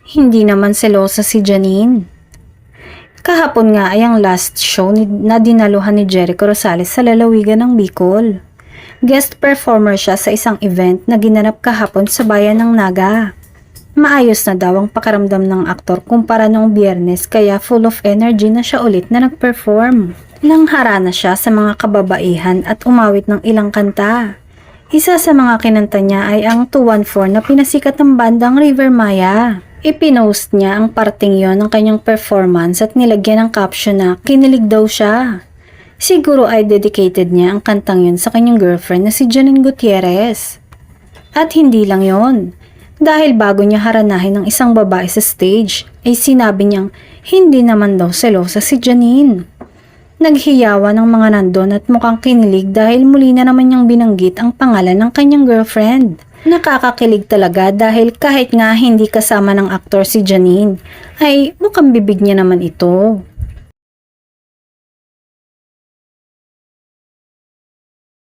Hindi naman selosa si Janine. Kahapon nga ay ang last show na dinaluhan ni Jericho Rosales sa lalawigan ng Bicol. Guest performer siya sa isang event na ginanap kahapon sa bayan ng Naga. Maayos na daw ang pakiramdam ng aktor kumpara noong Biyernes kaya full of energy na siya ulit na nag-perform. Langhara na siya sa mga kababaihan at umawit ng ilang kanta. Isa sa mga kinanta niya ay ang 214 na pinasikat ng bandang River Maya. Ipinost niya ang parting yon ng kanyang performance at nilagyan ng caption na kinilig daw siya. Siguro ay dedicated niya ang kantang yun sa kanyang girlfriend na si Janine Gutierrez. At hindi lang yon. Dahil bago niya haranahin ng isang babae sa stage, ay sinabi niyang hindi naman daw selosa si Janine. Naghiyawa ng mga nandun at mukhang kinilig dahil muli na naman niyang binanggit ang pangalan ng kanyang girlfriend. Nakakakilig talaga dahil kahit nga hindi kasama ng aktor si Janine, ay mukhang bibig niya naman ito.